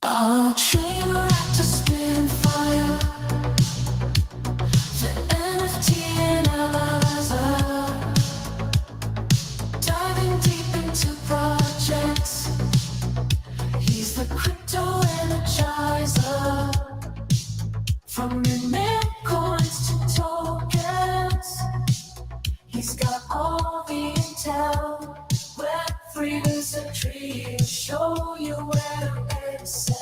A train wreck to spin fire. The NFT and LLSR. Diving deep into projects. He's the crypto energizer. From your mint coins to tokens. He's got all the intel. Web3 is a tree to show you where to excel.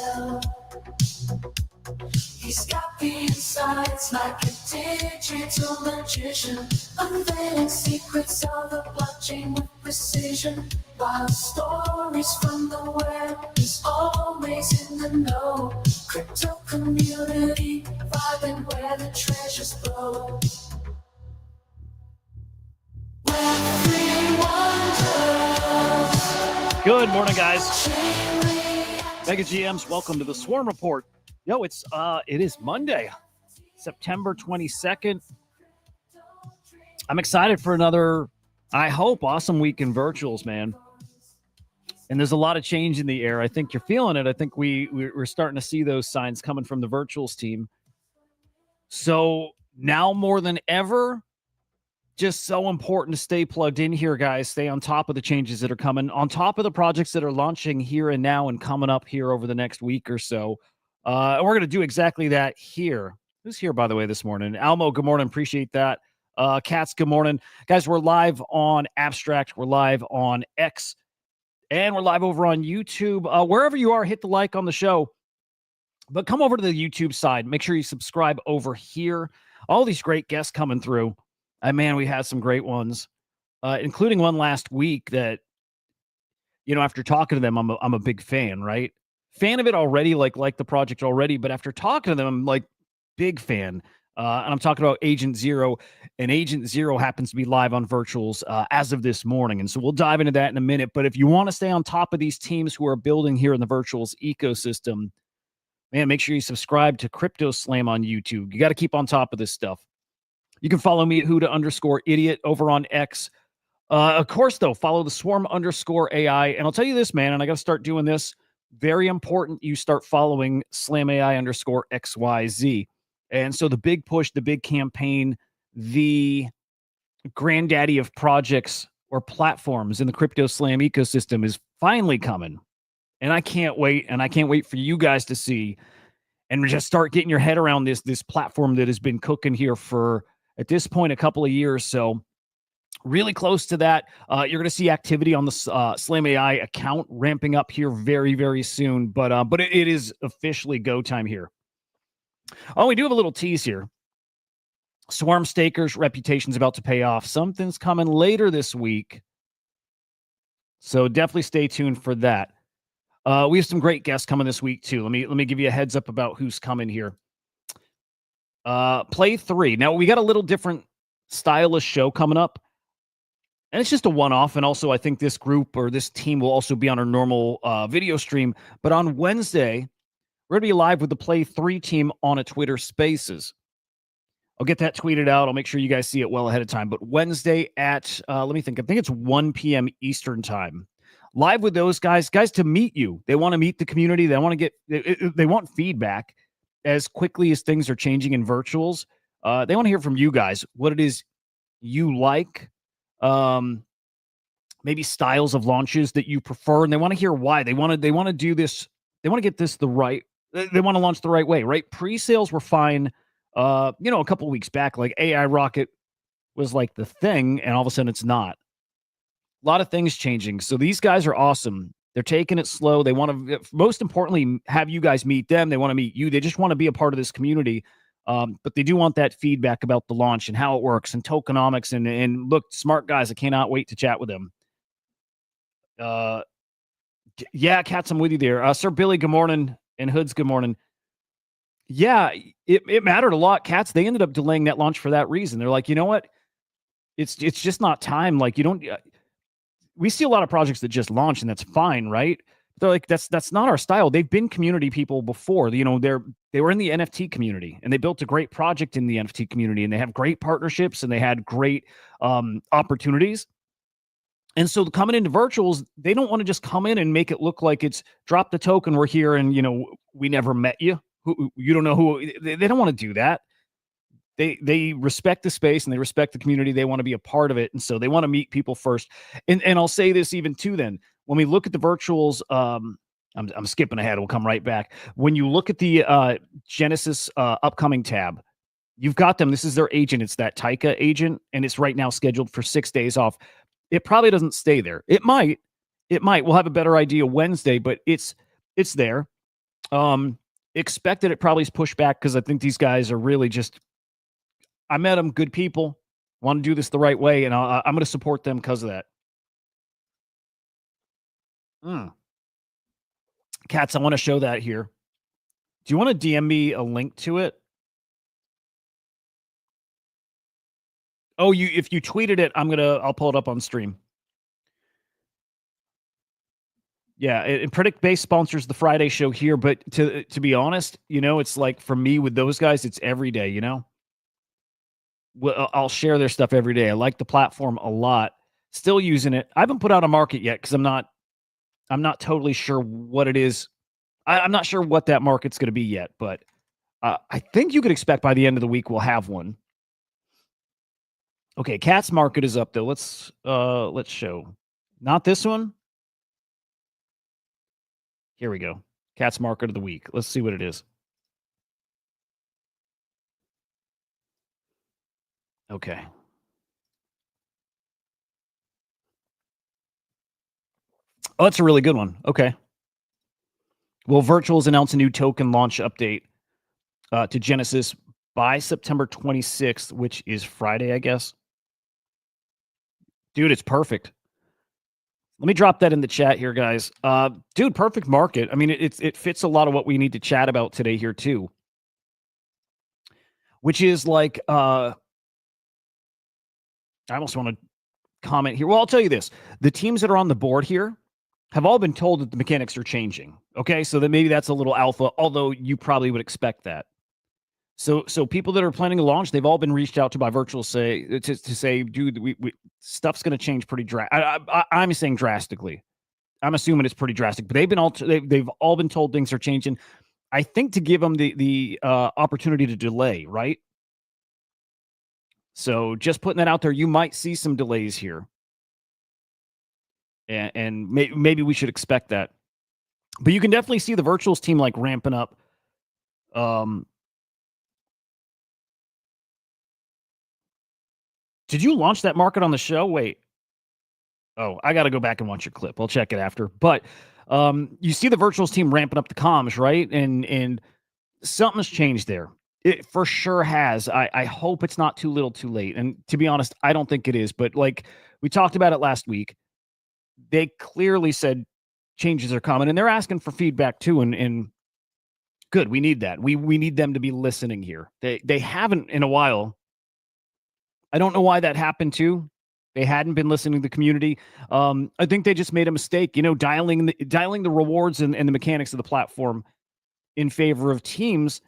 He's got the insights like a digital magician, unveiling secrets of the blockchain with precision. Wild stories from the web, he's always in the know. Crypto community, vibing where the treasures flow. Good morning, guys. Mega GMs, welcome to the Swarm Report. Yo, it is Monday, September 22nd. I'm excited for another, I hope, awesome week in virtuals, man. And there's a lot of change in the air. I think you're feeling it. I think we're starting to see those signs coming from the virtuals team. So now more than ever, just so important to stay plugged in here, guys. Stay on top of the changes that are coming, on top of the projects that are launching here and now and coming up here over the next week or so. And we're going to do exactly that here. Who's here, by the way, this morning? Almo, good morning. Appreciate that. Katz, good morning. Guys, we're live on Abstract. We're live on X. And we're live over on YouTube. Wherever you are, hit the like on the show. But come over to the YouTube side. Make sure you subscribe over here. All these great guests coming through. Man, we had some great ones, including one last week that, you know, after talking to them, I'm a big fan, right? Fan of it already, like the project already, but after talking to them, I'm like big fan. And I'm talking about Agent Zero, and Agent Zero happens to be live on virtuals as of this morning. And so we'll dive into that in a minute. But if you want to stay on top of these teams who are building here in the virtuals ecosystem, man, make sure you subscribe to CryptoSlam on YouTube. You got to keep on top of this stuff. You can follow me at Hudah_idiot over on X. Of course, though, follow the Swarm_AI. And I'll tell you this, man, and I got to start doing this. Very important you start following SlamAI_XYZ. And so the big push, the big campaign, the granddaddy of projects or platforms in the CryptoSlam ecosystem is finally coming. And I can't wait. And I can't wait for you guys to see and just start getting your head around this platform that has been cooking here for, at this point, a couple of years. So really close to that. You're going to see activity on the SlamAI account ramping up here very, very soon. But it is officially go time here. Oh, we do have a little tease here. Swarm stakers' reputation's about to pay off. Something's coming later this week. So definitely stay tuned for that. We have some great guests coming this week too. Let me give you a heads up about who's coming here. Play 3. Now we got a little different stylish show coming up. And it's just a one-off. And also I think this group or this team will also be on our normal video stream. But on Wednesday, we're going to be live with the Play 3 team on a Twitter Spaces. I'll get that tweeted out. I'll make sure you guys see it well ahead of time. But Wednesday at, let me think. I think it's 1 p.m. Eastern time. Live with those guys to meet you. They want to meet the community. They want to they want feedback as quickly as things are changing in virtuals. They want to hear from you guys what it is you like, maybe styles of launches that you prefer, and they want to hear why. They want to do this. They want to get this the right. They want to launch the right way, right? Pre-sales were fine. A couple of weeks back, like AI Rocket was like the thing, and all of a sudden it's not. A lot of things changing. So these guys are awesome. They're taking it slow. They want to, most importantly, have you guys meet them. They want to meet you. They just want to be a part of this community. But they do want that feedback about the launch and how it works and tokenomics and look, smart guys. I cannot wait to chat with them. Yeah, Katz, I'm with you there. Sir Billy, good morning. And Hoods, good morning. Yeah, it mattered a lot. Katz, they ended up delaying that launch for that reason. They're like, you know what? It's just not time. Like, you don't... we see a lot of projects that just launch, and that's fine, right? They're like, that's not our style. They've been community people before. You know, they were in the NFT community, and they built a great project in the NFT community, and they have great partnerships, and they had great opportunities. And so coming into virtuals, they don't want to just come in and make it look like it's drop the token, we're here, and we never met you. You don't know who. They don't want to do that. They respect the space and they respect the community. They want to be a part of it, and so they want to meet people first. And I'll say this even too. Then when we look at the virtuals, I'm skipping ahead. We'll come right back. When you look at the Genesis upcoming tab, you've got them. This is their agent. It's that Taika agent, and it's right now scheduled for 6 days off. It probably doesn't stay there. It might. We'll have a better idea Wednesday, but it's there. Expected it probably is pushed back because I think these guys are really just. I met them, good people, want to do this the right way, and I'm going to support them because of that. Cats, I want to show that here. Do you want to DM me a link to it? Oh, if you tweeted it, I'll pull it up on stream. Yeah, and Predict Base sponsors the Friday show here, but to be honest, it's like for me with those guys, it's every day, Well, I'll share their stuff every day. I like the platform a lot. Still using it. I haven't put out a market yet because I'm not totally sure what it is. I'm not sure what that market's going to be yet, but I think you could expect by the end of the week we'll have one. Okay, Cat's market is up though. Let's show. Not this one. Here we go. Cat's market of the week. Let's see what it is. Okay. Oh, that's a really good one. Okay. Will Virtuals announce a new token launch update to Genesis by September 26th, which is Friday, I guess? Dude, it's perfect. Let me drop that in the chat here, guys. Dude, perfect market. I mean, it fits a lot of what we need to chat about today here, too. Which is like, I almost want to comment here. Well, I'll tell you this. The teams that are on the board here have all been told that the mechanics are changing. Okay, so that maybe that's a little alpha, although you probably would expect that. So people that are planning to launch, they've all been reached out to by Virtual to say, dude, we stuff's going to change pretty I'm saying drastically. I'm assuming it's pretty drastic, but they've all been told things are changing. I think to give them the opportunity to delay, right? So just putting that out there, you might see some delays here. And maybe we should expect that. But you can definitely see the Virtuals team like ramping up. Did you launch that market on the show? Wait. Oh, I got to go back and watch your clip. I'll check it after. But you see the Virtuals team ramping up the comms, right? And something's changed there. It for sure has. I hope it's not too little too late. And to be honest, I don't think it is. But like we talked about it last week, they clearly said changes are coming. And they're asking for feedback too. And good, we need that. We need them to be listening here. They haven't in a while. I don't know why that happened too. They hadn't been listening to the community. I think they just made a mistake, dialing the rewards and the mechanics of the platform in favor of teams.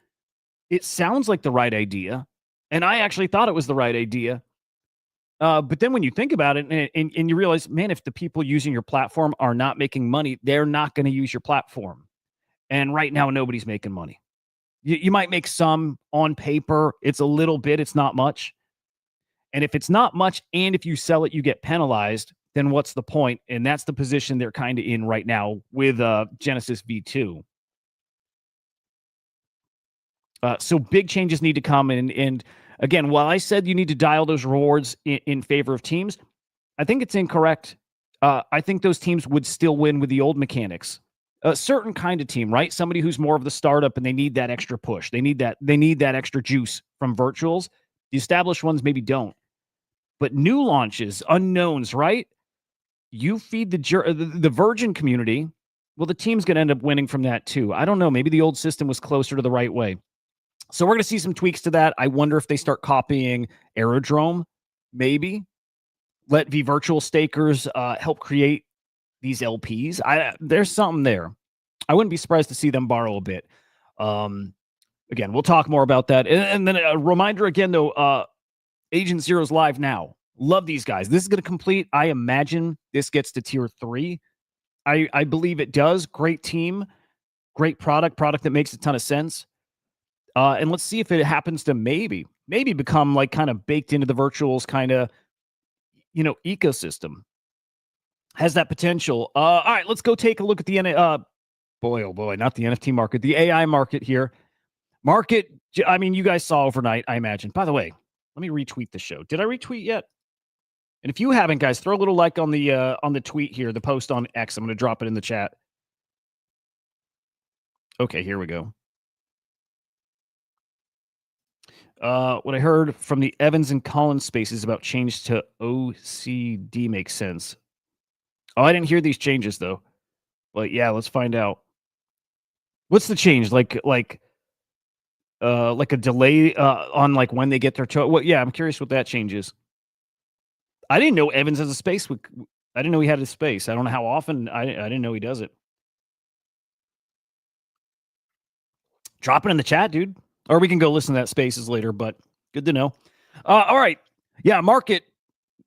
It sounds like the right idea. And I actually thought it was the right idea. But then when you think about it and you realize, man, if the people using your platform are not making money, they're not going to use your platform. And right now, nobody's making money. You might make some on paper. It's a little bit. It's not much. And if it's not much, and if you sell it, you get penalized, then what's the point? And that's the position they're kind of in right now with Genesis V2. So big changes need to come. And again, while I said you need to dial those rewards in favor of teams, I think it's incorrect. I think those teams would still win with the old mechanics. A certain kind of team, right? Somebody who's more of the startup and they need that extra push. They need that extra juice from Virtuals. The established ones maybe don't. But new launches, unknowns, right? You feed the virgin community. Well, the team's going to end up winning from that too. I don't know. Maybe the old system was closer to the right way. So we're going to see some tweaks to that. I wonder if they start copying Aerodrome. Maybe let the virtual stakers help create these LPs. There's something there. I wouldn't be surprised to see them borrow a bit. Again, we'll talk more about that. And then a reminder again, though, Agent Zero's live now. Love these guys. This is going to complete. I imagine this gets to tier 3. I believe it does. Great team, great product that makes a ton of sense. And let's see if it happens to maybe become like kind of baked into the virtuals kind of, ecosystem. Has that potential. All right, let's go take a look at the boy, oh boy, not the NFT market, the AI market here. Market, I mean, you guys saw overnight, I imagine. By the way, let me retweet the show. Did I retweet yet? And if you haven't, guys, throw a little like on the tweet here, the post on X. I'm going to drop it in the chat. Okay, here we go. What I heard from the Evans and Collins spaces about change to OCD makes sense. Oh, I didn't hear these changes though. But yeah, let's find out. What's the change? Like a delay on like when they get their What? Yeah, I'm curious what that change is. I didn't know Evans has a space. I didn't know he had a space. I don't know how often. I didn't know he does it. Drop it in the chat, dude. Or we can go listen to that spaces later, but good to know. All right. Yeah, market.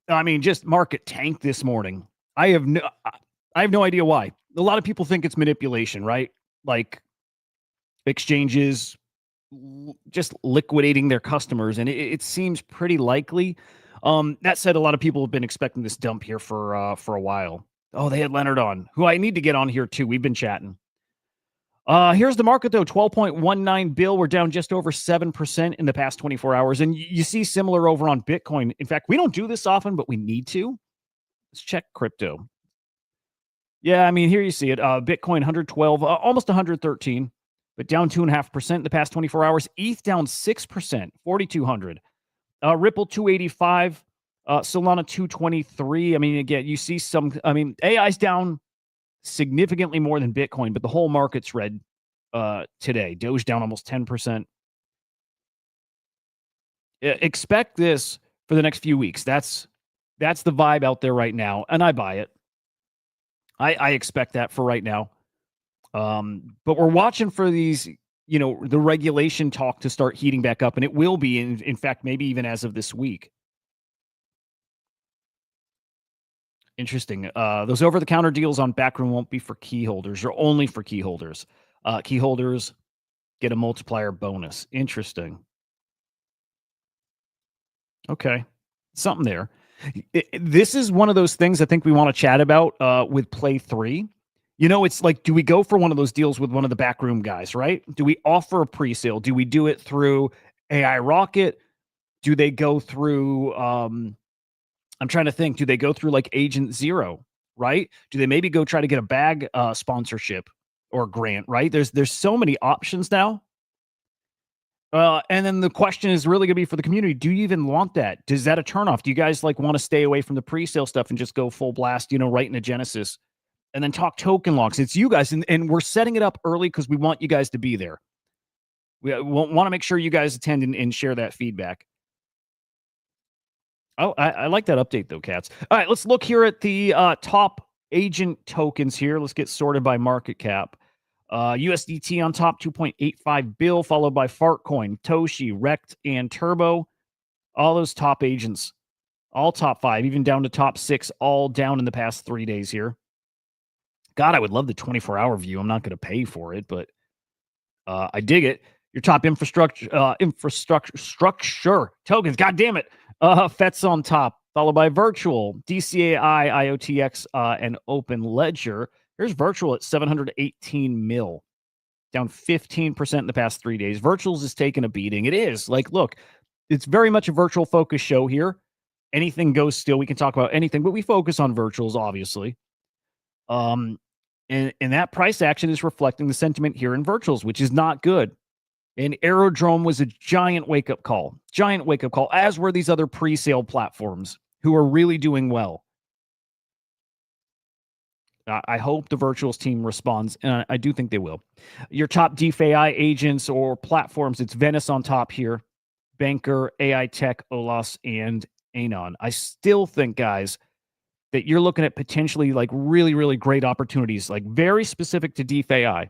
I mean, just market tanked this morning. I have no idea why. A lot of people think it's manipulation, right? Like exchanges just liquidating their customers, and it seems pretty likely. That said, a lot of people have been expecting this dump here for a while. Oh, they had Leonard on, who I need to get on here too. We've been chatting. Here's the market though, 12.19 bill. We're down just over 7% in the past 24 hours. And you see similar over on Bitcoin. In fact, we don't do this often, but we need to. Let's check crypto. Yeah, I mean, here you see it. Bitcoin 112, almost 113, but down 2.5% in the past 24 hours. ETH down 6%, 4,200. Ripple 285, Solana 223. I mean, again, you see AI's down significantly more than Bitcoin, but the whole market's red today. Doge down almost 10%. Expect this for the next few weeks. That's the vibe out there right now, and I buy it. I expect that for right now. But we're watching for these, the regulation talk to start heating back up, and it will be, in fact, maybe even as of this week. Interesting. Those over-the-counter deals on Backroom won't be for key holders. They're only for key holders. Key holders get a multiplier bonus. Interesting. Okay. Something there. This is one of those things I think we want to chat about with Play 3. It's like, do we go for one of those deals with one of the Backroom guys, right? Do we offer a pre-sale? Do we do it through AI Rocket? Do they go through... I'm trying to think. Do they go through like Agent Zero, right? Do they maybe go try to get a bag sponsorship or grant, right? There's so many options now. And then the question is really going to be for the community. Do you even want that? Is that a turnoff? Do you guys like want to stay away from the pre-sale stuff and just go full blast, right into Genesis and then talk token locks? It's you guys. And we're setting it up early because we want you guys to be there. We want to make sure you guys attend and share that feedback. Oh, I like that update, though, Cats. All right, let's look here at the top agent tokens here. Let's get sorted by market cap. USDT on top, 2.85 bill, followed by Fartcoin, Toshi, Rect, and Turbo. All those top agents, all top 5, even down to top 6, all down in the past 3 days here. God, I would love the 24-hour view. I'm not going to pay for it, but I dig it. Your top infrastructure tokens. God damn it. FET's on top, followed by Virtual, DCAI, IOTX, and Open Ledger. Here's Virtual at 718 mil, down 15% in the past 3 days. Virtuals is taking a beating. It is. Like, look, it's very much a virtual focus show here. Anything goes still. We can talk about anything, but we focus on virtuals, obviously. And that price action is reflecting the sentiment here in virtuals, which is not good. And Aerodrome was a giant wake-up call, as were these other pre-sale platforms who are really doing well. I hope the virtuals team responds, and I do think they will. Your top DeFi agents or platforms, it's Venice on top here, Banker, AI Tech, Olas, and Anon. I still think, guys, that you're looking at potentially like really, really great opportunities, like very specific to DeFi.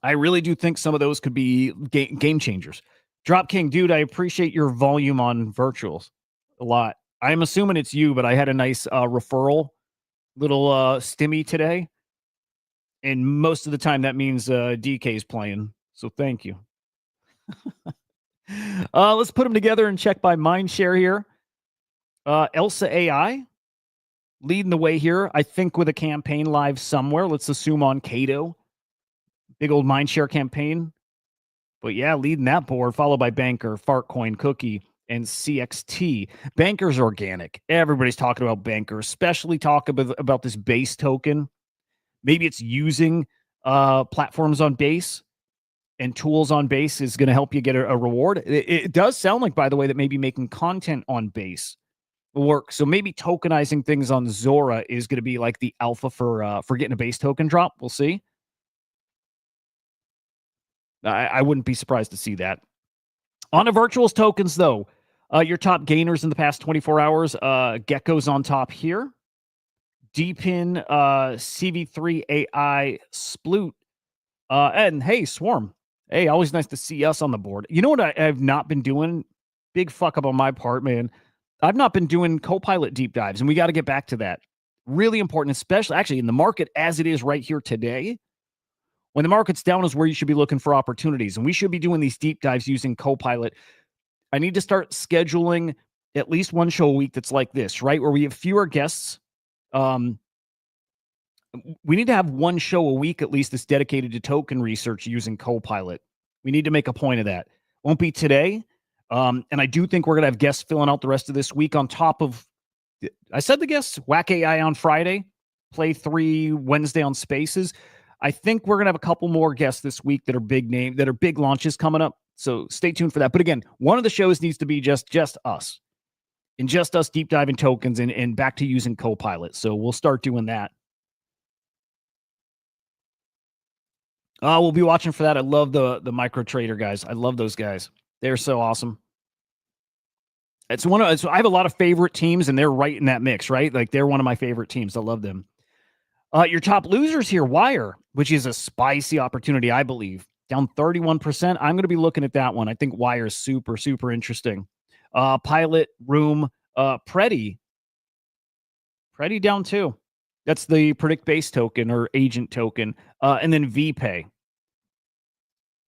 I really do think some of those could be game changers. Drop King, dude, I appreciate your volume on virtuals a lot. I'm assuming it's you, but I had a nice referral, little stimmy today. And most of the time that means DK's playing. So thank you. Let's put them together and check by mindshare here. Elsa AI leading the way here, I think, with a campaign live somewhere. Let's assume on Cato. Big old mindshare campaign. But yeah, leading that board, followed by Banker, Fartcoin, Cookie, and CXT. Banker's organic. Everybody's talking about Banker, especially talk about this base token. Maybe it's using platforms on base and tools on base is going to help you get a reward. It does sound like, by the way, that maybe making content on base will work. So maybe tokenizing things on Zora is going to be like the alpha for getting a base token drop. We'll see. I wouldn't be surprised to see that. On the virtuals tokens, though, your top gainers in the past 24 hours, Gecko's on top here. Deepin, CV3 AI, Sploot, and hey, Swarm. Hey, always nice to see us on the board. You know what I've not been doing? Big fuck up on my part, man. I've not been doing Copilot deep dives, and we got to get back to that. Really important, especially actually in the market as it is right here today. When the market's down is where you should be looking for opportunities, and we should be doing these deep dives using Copilot. I need to start scheduling at least one show a week that's like this, right? Where we have fewer guests. We need to have one show a week at least that's dedicated to token research using Copilot. We need to make a point of that. Won't be today. And I do think we're going to have guests filling out the rest of this week on top of, I said the guests, Whack AI on Friday, Play 3 Wednesday on Spaces. I think we're going to have a couple more guests this week that are big name, that are big launches coming up. So stay tuned for that. But again, one of the shows needs to be just us. And just us deep diving tokens and back to using Copilot. So we'll start doing that. We'll be watching for that. I love the micro trader guys. I love those guys. They're so awesome. I have a lot of favorite teams, and they're right in that mix, right? Like they're one of my favorite teams. I love them. Your top losers here, Wire, which is a spicy opportunity, I believe. Down 31%. I'm going to be looking at that one. I think Wire is super, super interesting. Pilot, Room, Preddy down too. That's the Predict Base token or agent token. And then VPay.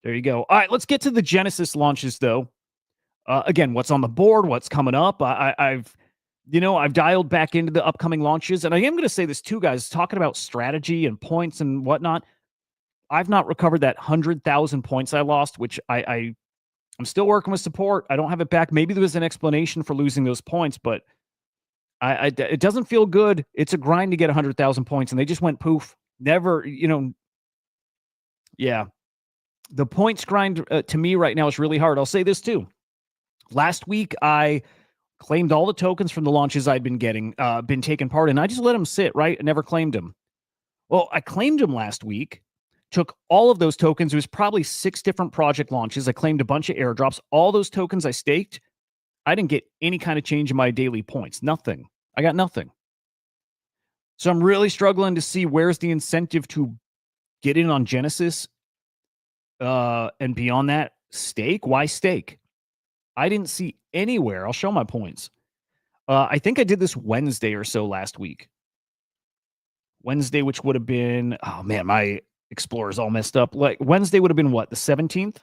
There you go. All right, let's get to the Genesis launches, though. Again, what's on the board, what's coming up. I've dialed back into the upcoming launches. And I am going to say this too, guys, talking about strategy and points and whatnot. I've not recovered that 100,000 points I lost, which I'm still working with support. I don't have it back. Maybe there was an explanation for losing those points, but it doesn't feel good. It's a grind to get 100,000 points, and they just went poof. Never, yeah. The points grind to me right now is really hard. I'll say this too. Last week, I claimed all the tokens from the launches I'd been getting, been taking part in. I just let them sit, right? I never claimed them. Well, I claimed them last week, took all of those tokens. It was probably 6 different project launches. I claimed a bunch of airdrops. All those tokens I staked. I didn't get any kind of change in my daily points. Nothing. I got nothing. So I'm really struggling to see where's the incentive to get in on Genesis and beyond that, stake. Why stake? I didn't see anywhere. I'll show my points. I think I did this Wednesday or so last week. Wednesday, which would have been, oh man, my Explorer's all messed up. Like Wednesday would have been what? The 17th? I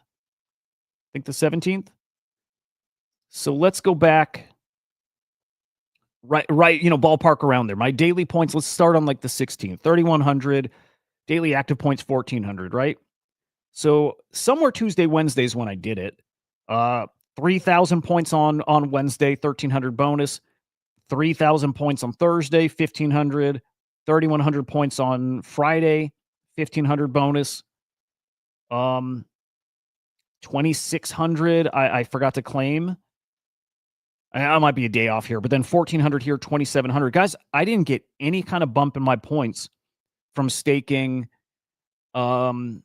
think the 17th. So let's go back. Right, ballpark around there. My daily points, let's start on like the 16th. 3,100. Daily active points, 1,400, right? So somewhere Tuesday, Wednesday is when I did it. 3,000 points on Wednesday, 1,300 bonus. 3,000 points on Thursday, 1,500. 3,100 points on Friday, 1,500 bonus. 2,600 I forgot to claim. I might be a day off here, but then 1,400 here, 2,700. Guys, I didn't get any kind of bump in my points from staking. Look,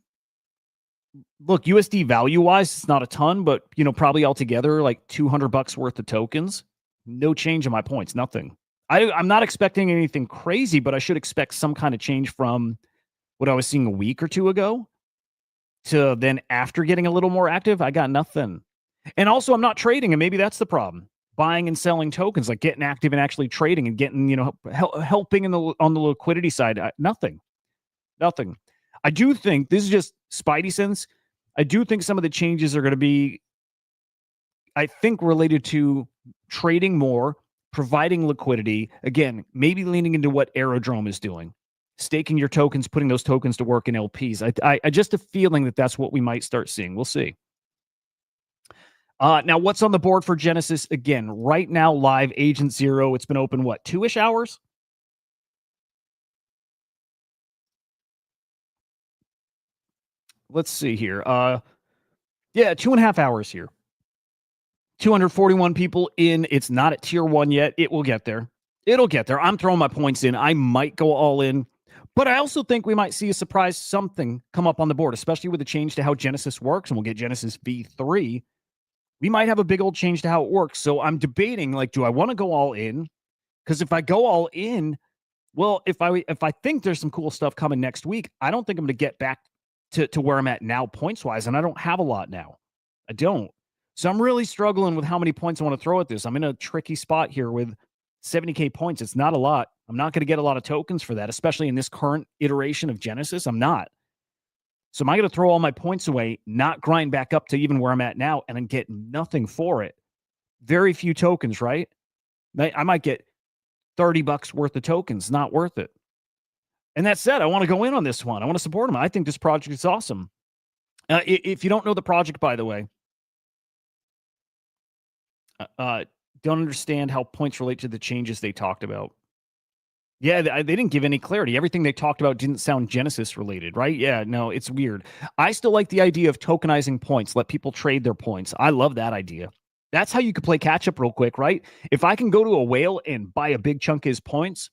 USD value-wise, it's not a ton, but, probably altogether like $200 worth of tokens. No change in my points, nothing. I'm not expecting anything crazy, but I should expect some kind of change from what I was seeing a week or two ago to then after getting a little more active. I got nothing. And also, I'm not trading, and maybe that's the problem. buying and selling tokens, like getting active and actually trading and getting, helping on the liquidity side. Nothing. I do think this is just Spidey sense. I do think some of the changes are going to be, I think, related to trading more, providing liquidity. Again, maybe leaning into what Aerodrome is doing, staking your tokens, putting those tokens to work in LPs. I just a feeling that that's what we might start seeing. We'll see. Now, what's on the board for Genesis? Again, right now, live Agent Zero. It's been open, 2-ish hours? Let's see here. 2.5 hours here. 241 people in. It's not at tier 1 yet. It will get there. It'll get there. I'm throwing my points in. I might go all in. But I also think we might see a surprise something come up on the board, especially with the change to how Genesis works, and we'll get Genesis V3. We might have a big old change to how it works. So I'm debating, do I want to go all in? Because if I go all in, well, if I think there's some cool stuff coming next week, I don't think I'm going to get back to where I'm at now points-wise, and I don't have a lot now. I don't. So I'm really struggling with how many points I want to throw at this. I'm in a tricky spot here with 70K points. It's not a lot. I'm not going to get a lot of tokens for that, especially in this current iteration of Genesis. I'm not. So am I going to throw all my points away, not grind back up to even where I'm at now, and then get nothing for it? Very few tokens, right? I might get $30 worth of tokens. Not worth it. And that said, I want to go in on this one. I want to support them. I think this project is awesome. If you don't know the project, by the way, don't understand how points relate to the changes they talked about. Yeah, they didn't give any clarity. Everything they talked about didn't sound Genesis related, right? Yeah, no, it's weird. I still like the idea of tokenizing points, let people trade their points. I love that idea. That's how you could play catch up real quick, right? If I can go to a whale and buy a big chunk of his points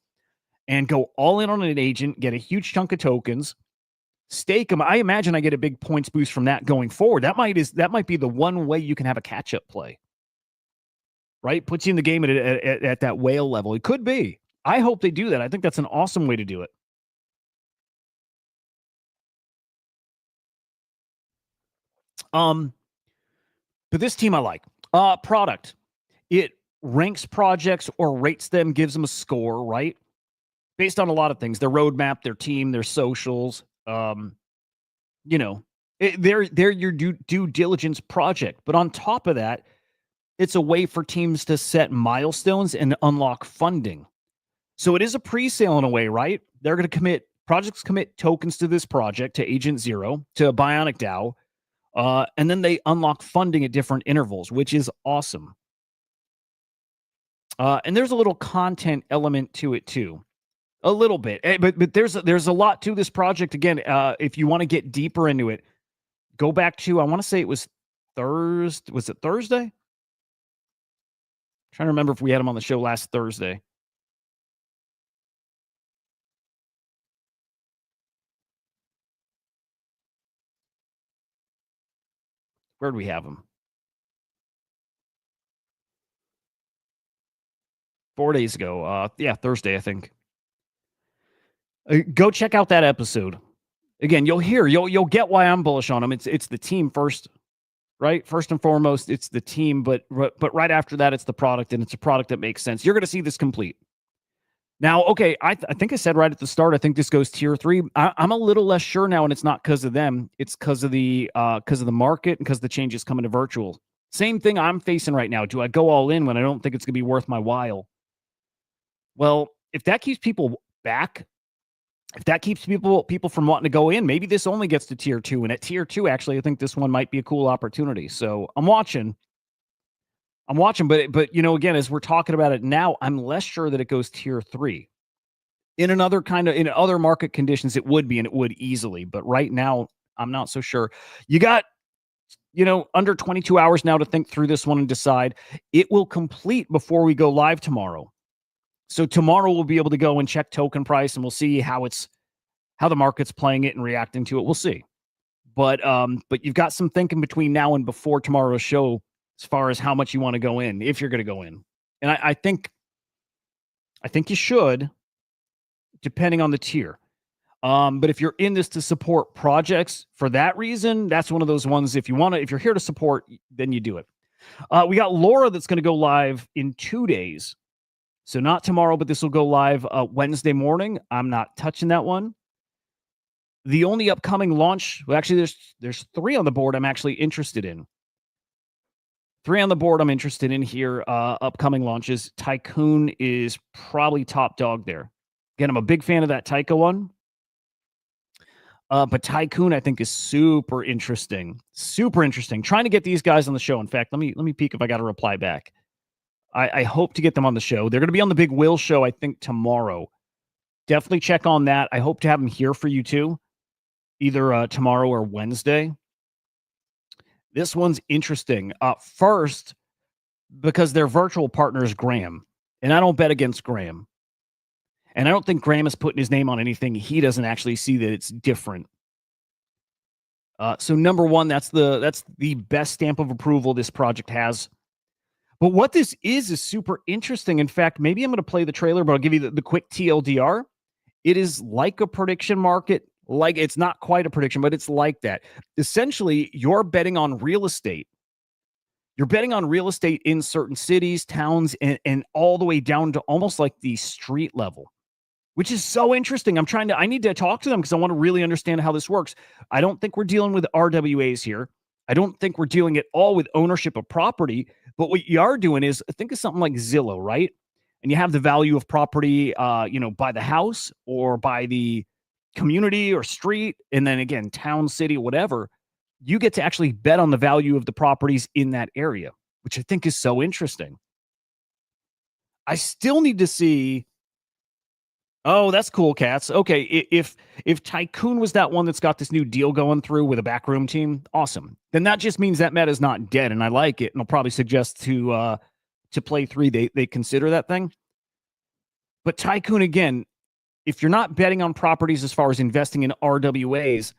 and go all in on an agent, get a huge chunk of tokens, stake them, I imagine I get a big points boost from that going forward. That might be the one way you can have a catch up play, right? Puts you in the game at that whale level. It could be. I hope they do that. I think that's an awesome way to do it. But this team I like. Product. It ranks projects or rates them, gives them a score, right? Based on a lot of things. Their roadmap, their team, their socials. They're your due diligence project. But on top of that, it's a way for teams to set milestones and unlock funding. So it is a pre-sale in a way, right? They're going to projects commit tokens to this project, to Agent Zero, to Bionic DAO, and then they unlock funding at different intervals, which is awesome. And there's a little content element to it too, a little bit. But there's a lot to this project. Again, if you want to get deeper into it, go back to, I want to say it was Thursday. Was it Thursday? I'm trying to remember if we had him on the show last Thursday. Where did we have him? 4 days ago. Thursday, I think. Go check out that episode. Again, you'll get why I'm bullish on him. It's the team first, right? First and foremost, it's the team, but right after that, it's the product, and it's a product that makes sense. You're going to see this complete. Now, okay, I think I said right at the start, I think this goes tier 3. I'm a little less sure now, and it's not because of them. It's because of the market and because the changes coming to virtual. Same thing I'm facing right now. Do I go all in when I don't think it's going to be worth my while? Well, if that keeps people back, if that keeps people from wanting to go in, maybe this only gets to tier 2. And at tier 2, actually, I think this one might be a cool opportunity. So I'm watching, but again, as we're talking about it now, I'm less sure that it goes tier 3. In other market conditions, it would be, and it would easily. But right now, I'm not so sure. You got, under 22 hours now to think through this one and decide. It will complete before we go live tomorrow. So tomorrow we'll be able to go and check token price, and we'll see how the market's playing it and reacting to it. We'll see. But you've got some thinking between now and before tomorrow's show as far as how much you want to go in, if you're going to go in. And I think you should, depending on the tier. But if you're in this to support projects for that reason, that's one of those ones. If you're here to support, then you do it. We got Laura that's going to go live in 2 days. So not tomorrow, but this will go live Wednesday morning. I'm not touching that one. The only upcoming launch, well, actually, there's 3 on the board I'm actually interested in. 3 on the board I'm interested in here. Upcoming launches. Tycoon is probably top dog there. Again, I'm a big fan of that Taika one. But Tycoon, I think, is super interesting. Super interesting. Trying to get these guys on the show. In fact, let me peek if I got a reply back. I hope to get them on the show. They're going to be on the Big Will show, I think, tomorrow. Definitely check on that. I hope to have them here for you too, either tomorrow or Wednesday. This one's interesting. First, because their virtual partner is Graham, and I don't bet against Graham. And I don't think Graham is putting his name on anything he doesn't actually see that it's different. So number one, that's the best stamp of approval this project has. But what this is super interesting. In fact, maybe I'm going to play the trailer, but I'll give you the quick TLDR. It is like a prediction market. Like, it's not quite a prediction, but it's like that. Essentially, you're betting on real estate. You're betting on real estate in certain cities, towns, and all the way down to almost like the street level, which is so interesting. I need to talk to them because I want to really understand how this works. I don't think we're dealing with RWAs here. I don't think we're dealing at all with ownership of property. But what you are doing is, think of something like Zillow, right? And you have the value of property, by the house or by the community or street, and then again, town, city, whatever. You get to actually bet on the value of the properties in that area, which I think is so interesting. I still need to see. Oh, that's cool, Cats. Okay, if Tycoon was that one that's got this new deal going through with a backroom team, awesome. Then that just means that meta is not dead, and I like it. And I'll probably suggest to play 3, they consider that thing. But Tycoon, again, if you're not betting on properties as far as investing in RWAs,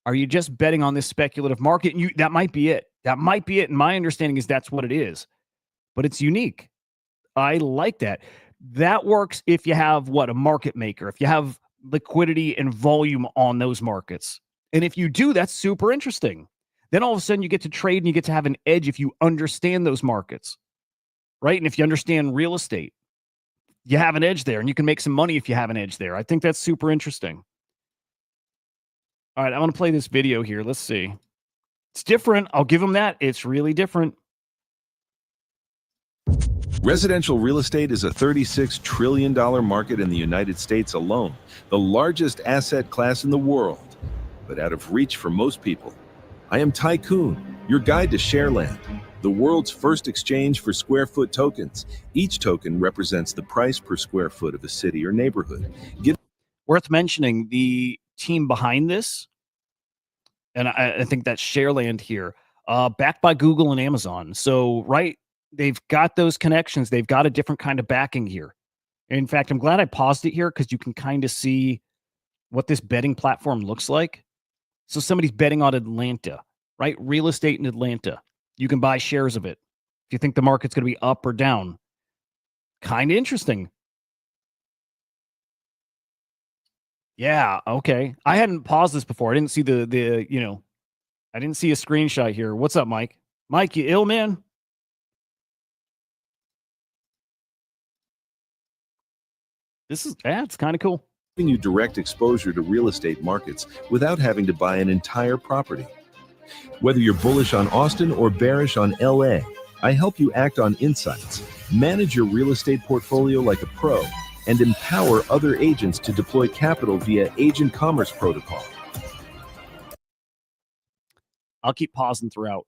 are you just betting on this speculative market? And that might be it. That might be it. And my understanding is that's what it is. But it's unique. I like that. That works if you have a market maker, if you have liquidity and volume on those markets. And if you do, that's super interesting. Then all of a sudden you get to trade and you get to have an edge if you understand those markets, right? And if you understand real estate, you have an edge there, and you can make some money if you have an edge there. I think that's super interesting. All right, I want to play this video here. Let's see. It's different. I'll give them that. It's really different. Residential real estate is a $36 trillion market in the United States alone, the largest asset class in the world, but out of reach for most people. I am Tycoon, your guide to Shareland, the world's first exchange for square foot tokens. Each token represents the price per square foot of a city or neighborhood. Worth mentioning, the team behind this, and I think that's Shareland here, backed by Google and Amazon. So, right, they've got those connections. They've got a different kind of backing here. In fact, I'm glad I paused it here because you can kind of see what this betting platform looks like. So somebody's betting on Atlanta, right? Real estate in Atlanta. You can buy shares of it. If you think the market's going to be up or down. Kind of interesting. Yeah, okay. I hadn't paused this before. I didn't see I didn't see a screenshot here. What's up, Mike? Mike, you ill, man? It's kind of cool. Giving you direct exposure to real estate markets without having to buy an entire property. Whether you're bullish on Austin or bearish on LA, I help you act on insights, manage your real estate portfolio like a pro, and empower other agents to deploy capital via Agent Commerce Protocol. I'll keep pausing throughout.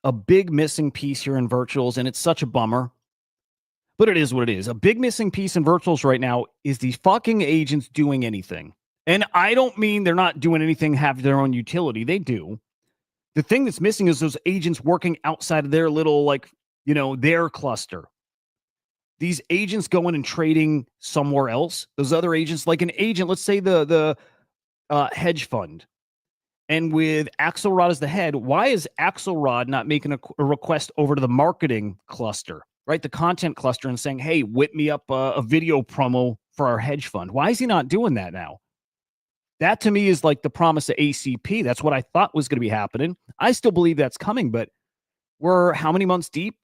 A big missing piece here in virtuals, and it's such a bummer, but it is what it is. A big missing piece in virtuals right now is these fucking agents doing anything. And I don't mean they're not doing anything, have their own utility. They do. The thing that's missing is those agents working outside of their little, their cluster. These agents going and trading somewhere else. Those other agents, like an agent, let's say the hedge fund. And with Axelrod as the head, why is Axelrod not making a request over to the marketing cluster, right? The content cluster, and saying, hey, whip me up a video promo for our hedge fund. Why is he not doing that now? That to me is like the promise of ACP. That's what I thought was going to be happening. I still believe that's coming, but We're how many months deep?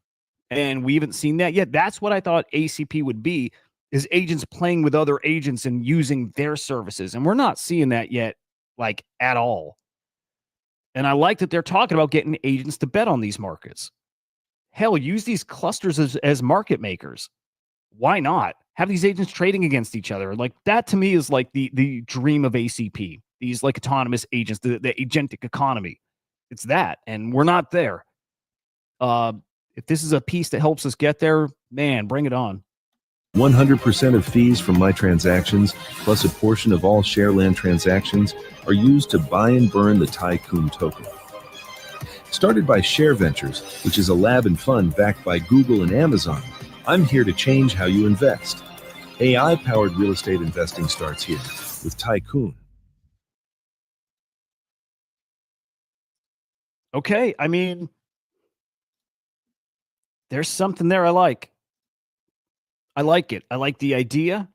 And we haven't seen that yet. That's what I thought ACP would be, is agents playing with other agents and using their services. And we're not seeing that yet, like at all. And I like that they're talking about getting agents to bet on these markets. Hell, use these clusters as market makers. Why not? Have these agents trading against each other. Like that to me is like the dream of ACP. These like autonomous agents, the agentic economy. It's that. And we're not there. If this is a piece that helps us get there, man, bring it on. 100% of fees from my transactions, plus a portion of all Shareland transactions, are used to buy and burn the Tycoon token. Started by Share Ventures, which is a lab and fund backed by Google and Amazon, I'm here to change how you invest. AI-powered real estate investing starts here with Tycoon. Okay, I mean, there's something there I like. I like it. I like the idea.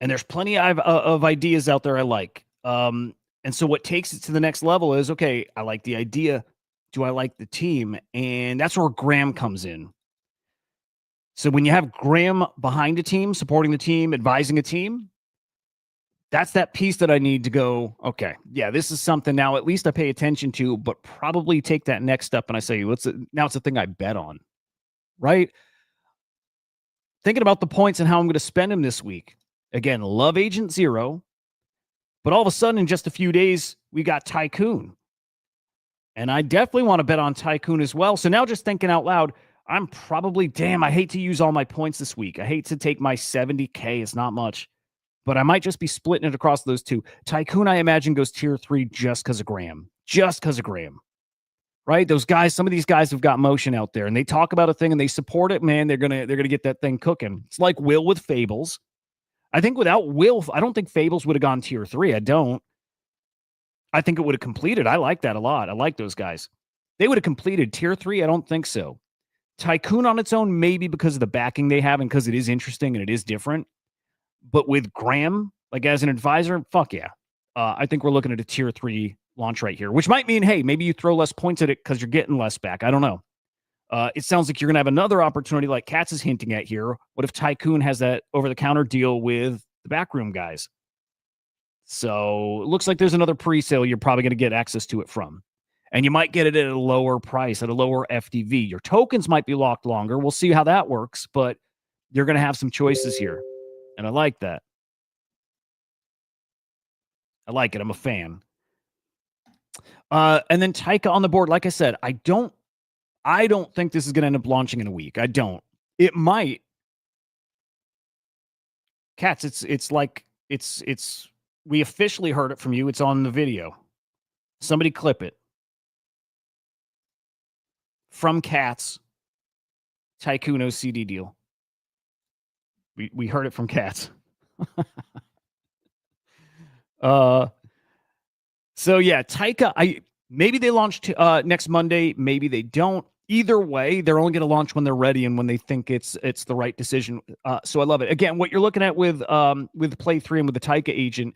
And there's plenty of ideas out there I like. And so what takes it to the next level is, okay, I like the idea. Do I like the team? And that's where Graham comes in. So when you have Graham behind a team, supporting the team, advising a team, that's that piece that I need to go, okay, yeah, this is something now at least I pay attention to, but probably take that next step and I say, now it's a thing I bet on, right? Thinking about the points and how I'm going to spend them this week. Again, love Agent Zero, but all of a sudden in just a few days, we got Tycoon. And I definitely want to bet on Tycoon as well. So now just thinking out loud, I'm probably, I hate to use all my points this week. I hate to take my 70K. It's not much, but I might just be splitting it across those two. Tycoon, I imagine, goes tier 3 just because of Graham. Just because of Graham. Right? Those guys, some of these guys have got motion out there and they talk about a thing and they support it, man, they're gonna get that thing cooking. It's like Will with Fables. I think without Will, I don't think Fables would have gone tier 3. I don't. I think it would have completed. I like that a lot. I like those guys. They would have completed tier 3. I don't think so. Tycoon on its own, maybe because of the backing they have and because it is interesting and it is different. But with Graham, like as an advisor, fuck yeah. I think we're looking at a tier 3 launch right here, which might mean, hey, maybe you throw less points at it because you're getting less back. I don't know. It sounds like you're going to have another opportunity like Katz is hinting at here. What if Tycoon has that over-the-counter deal with the backroom guys? So it looks like there's another pre-sale you're probably going to get access to it from. And you might get it at a lower price, at a lower FDV. Your tokens might be locked longer. We'll see how that works, but you're going to have some choices here. And I like that. I like it. I'm a fan. And then Taika on the board. Like I said, I don't think this is going to end up launching in a week. I don't. It might. Katz, it's we officially heard it from you. It's on the video. Somebody clip it. From Katz, Tycoon OCD deal. We heard it from Katz. So yeah, Taika, maybe they launch next Monday, maybe they don't. Either way, they're only going to launch when they're ready and when they think it's the right decision. So I love it. Again, what you're looking at with Play 3 and with the Taika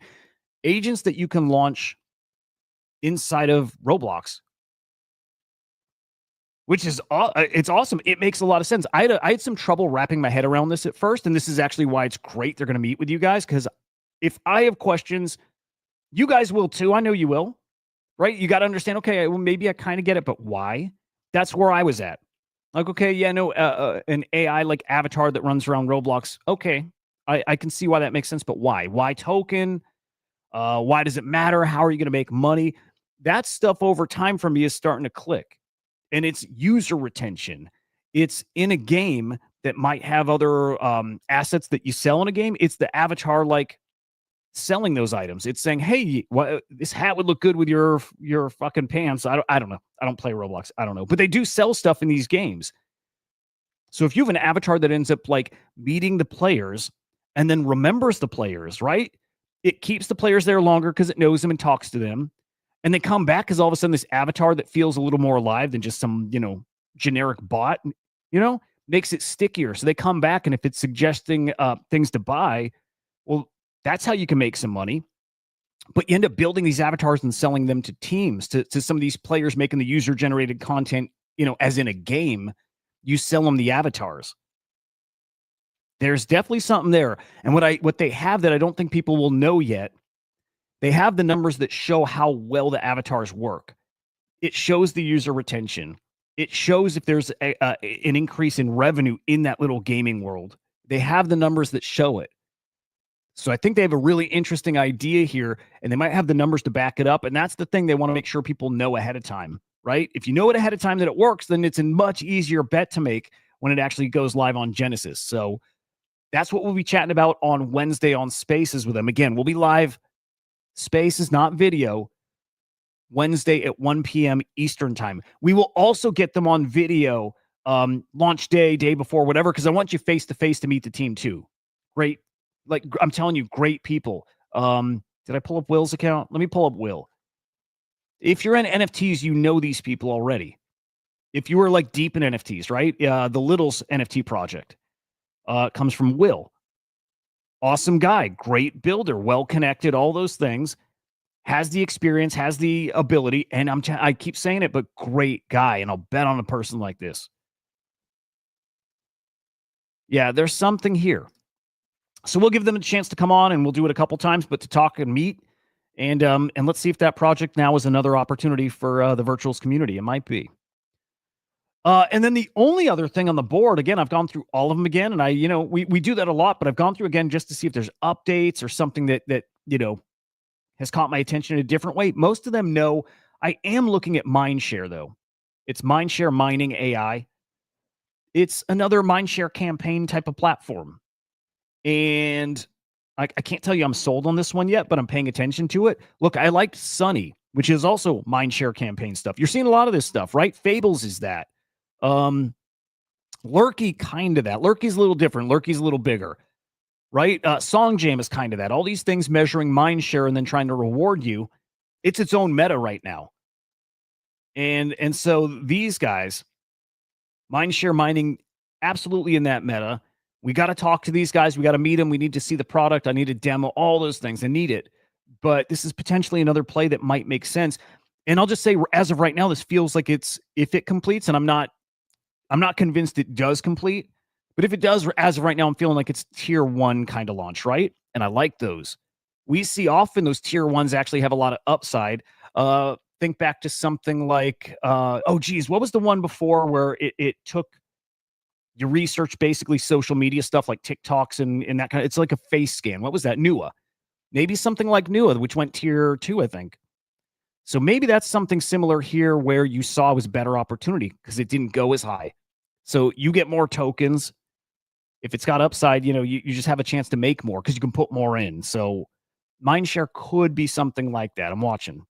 agents that you can launch inside of Roblox, which is it's awesome. It makes a lot of sense. I had some trouble wrapping my head around this at first, and this is actually why it's great they're going to meet with you guys, because if I have questions, you guys will too. I know you will, right? You got to understand, okay, well, maybe I kind of get it, but why? That's where I was at. Like, okay, yeah, no, an AI like avatar that runs around Roblox. Okay, I can see why that makes sense, but why? Why token? Why does it matter? How are you going to make money? That stuff over time for me is starting to click. And it's user retention. It's in a game that might have other assets that you sell in a game. It's the avatar like selling those items. It's saying, hey, this hat would look good with your fucking pants. I don't know. I don't play Roblox. I don't know. But they do sell stuff in these games. So if you have an avatar that ends up like meeting the players and then remembers the players, right? It keeps the players there longer because it knows them and talks to them. And they come back because all of a sudden this avatar that feels a little more alive than just some, generic bot, makes it stickier. So they come back, and if it's suggesting things to buy, well, that's how you can make some money. But you end up building these avatars and selling them to teams, to some of these players making the user-generated content as in a game, you sell them the avatars. There's definitely something there. And what they have that I don't think people will know yet, they have the numbers that show how well the avatars work. It shows the user retention. It shows if there's an increase in revenue in that little gaming world. They have the numbers that show it. So I think they have a really interesting idea here, and they might have the numbers to back it up. And that's the thing they want to make sure people know ahead of time, right? If you know it ahead of time that it works, then it's a much easier bet to make when it actually goes live on Genesis. So that's what we'll be chatting about on Wednesday on Spaces with them. Again, we'll be live. Spaces, not video. Wednesday at 1 p.m. Eastern time. We will also get them on video launch day before, whatever, because I want you face-to-face to meet the team too. Great. Like, I'm telling you, great people. Did I pull up Will's account? Let me pull up Will. If you're in NFTs, you know these people already. If you were like deep in NFTs, right? The Littles NFT project comes from Will. Awesome guy, great builder, well-connected, all those things. Has the experience, has the ability, and I keep saying it, but great guy, and I'll bet on a person like this. Yeah, there's something here. So we'll give them a chance to come on, and we'll do it a couple times, but to talk and meet, and let's see if that project now is another opportunity for the Virtuals community. It might be. And then the only other thing on the board, again, I've gone through all of them again, and we do that a lot, but I've gone through again just to see if there's updates or something that has caught my attention in a different way. Most of them know I am looking at Mindshare, though. It's Mindshare Mining AI. It's another Mindshare campaign type of platform. And I can't tell you I'm sold on this one yet, but I'm paying attention to it. Look, I liked Sunny, which is also Mindshare campaign stuff. You're seeing a lot of this stuff, right? Fables is that. Lurky, kind of that. Lurky's a little different. Lurky's a little bigger. Right? Song Jam is kind of that. All these things measuring mind share and then trying to reward you. It's its own meta right now. And so these guys, mind share mining, absolutely in that meta. We got to talk to these guys. We got to meet them. We need to see the product. I need a demo, all those things. I need it. But this is potentially another play that might make sense. And I'll just say, as of right now, this feels like if it completes, and I'm not convinced it does complete. But if it does, as of right now, I'm feeling like it's tier 1 kind of launch, right? And I like those. We see often those tier 1s actually have a lot of upside. Think back to something like, what was the one before where it took you research basically social media stuff like TikToks and that kind of, it's like a face scan. What was that? Nua. Maybe something like Nua, which went tier 2, I think. So maybe that's something similar here where you saw was a better opportunity because it didn't go as high. So you get more tokens. If it's got upside, you just have a chance to make more because you can put more in. So Mindshare could be something like that. I'm watching.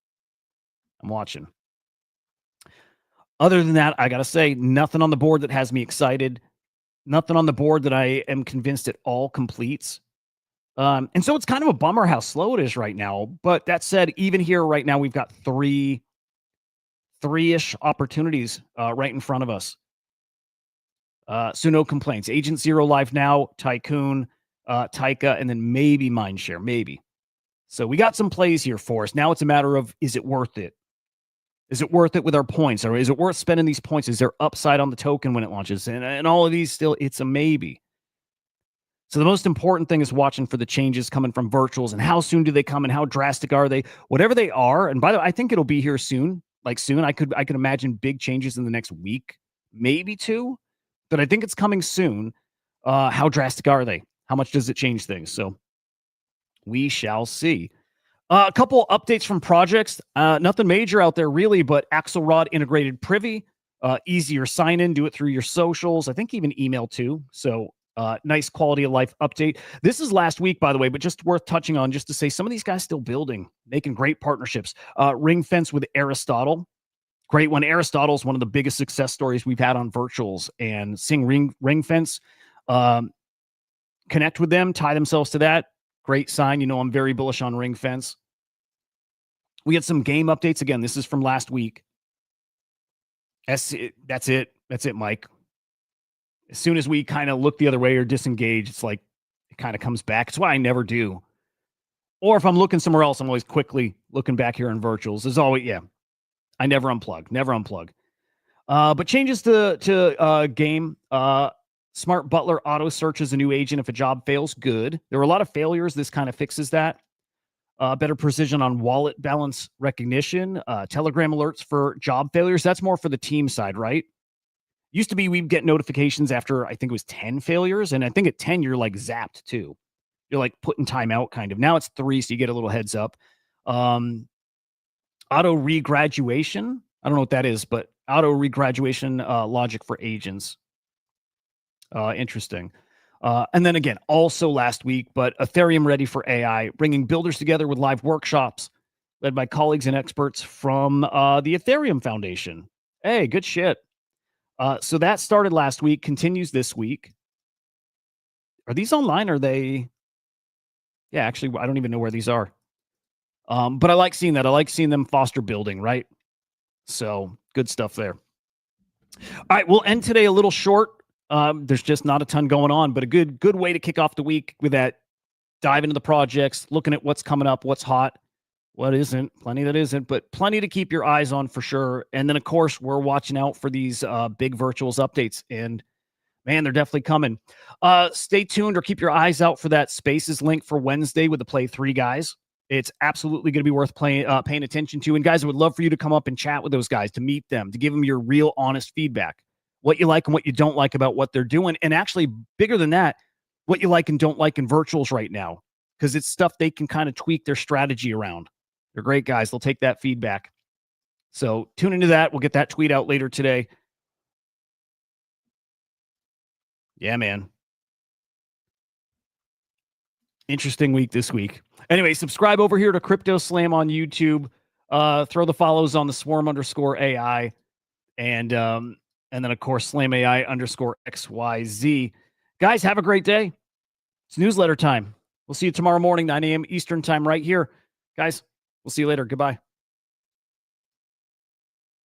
Other than that, I got to say, nothing on the board that has me excited. Nothing on the board that I am convinced it all completes. And so it's kind of a bummer how slow it is right now. But that said, even here right now, we've got three-ish opportunities right in front of us. So no complaints. Agent Zero live now, Tycoon, Taika, and then maybe Mindshare, maybe. So we got some plays here for us. Now it's a matter of, is it worth it? Is it worth it with our points? Or is it worth spending these points? Is there upside on the token when it launches? And all of these still, it's a maybe. So the most important thing is watching for the changes coming from virtuals and how soon do they come and how drastic are they? Whatever they are, and by the way, I think it'll be here soon. Like soon, I could imagine big changes in the next week, maybe 2. But I think it's coming soon. How drastic are they? How much does it change things? So we shall see. A couple updates from projects. Nothing major out there really, but Axelrod integrated Privy. Easier sign in, do it through your socials. I think even email too. So nice quality of life update. This is last week, by the way, but just worth touching on just to say some of these guys still building, making great partnerships. Ring Fence with Aristotle. Great one. Aristotle is one of the biggest success stories we've had on virtuals, and seeing Ring Fence connect with them, tie themselves to that. Great sign. I'm very bullish on Ring Fence. We had some game updates. Again, this is from last week. That's it, Mike. As soon as we kind of look the other way or disengage, it's like it kind of comes back. It's why I never do. Or if I'm looking somewhere else, I'm always quickly looking back here in virtuals. There's always, I never unplug. But changes to game. Smart Butler auto searches a new agent if a job fails. Good. There were a lot of failures. This kind of fixes that. Better precision on wallet balance recognition. Telegram alerts for job failures. That's more for the team side, right? Used to be we'd get notifications after, I think it was 10 failures. And I think at 10, you're like zapped too. You're like putting time out kind of. Now it's 3, so you get a little heads up. Auto regraduation. I don't know what that is, but auto regraduation logic for agents. Interesting. And then again, also last week, but Ethereum ready for AI, bringing builders together with live workshops led by colleagues and experts from the Ethereum Foundation. Hey, good shit. So that started last week, continues this week. Are these online? Are they? Yeah, actually, I don't even know where these are. But I like seeing that. I like seeing them foster building, right? So good stuff there. All right, we'll end today a little short. There's just not a ton going on, but a good way to kick off the week with that. Dive into the projects, looking at what's coming up, what's hot, what isn't, plenty that isn't, but plenty to keep your eyes on for sure. And then, of course, we're watching out for these big virtuals updates. And, man, they're definitely coming. Stay tuned or keep your eyes out for that Spaces link for Wednesday with the Play 3 guys. It's absolutely going to be worth paying attention to. And, guys, I would love for you to come up and chat with those guys, to meet them, to give them your real, honest feedback. What you like and what you don't like about what they're doing. And actually, bigger than that, what you like and don't like in virtuals right now. Because it's stuff they can kind of tweak their strategy around. They're great guys. They'll take that feedback. So tune into that. We'll get that tweet out later today. Yeah, man. Interesting week this week. Anyway, subscribe over here to CryptoSlam on YouTube. Throw the follows on the Swarm_AI. And then, of course, SlamAI_XYZ. Guys, have a great day. It's newsletter time. We'll see you tomorrow morning, 9 a.m. Eastern time right here. Guys, we'll see you later. Goodbye.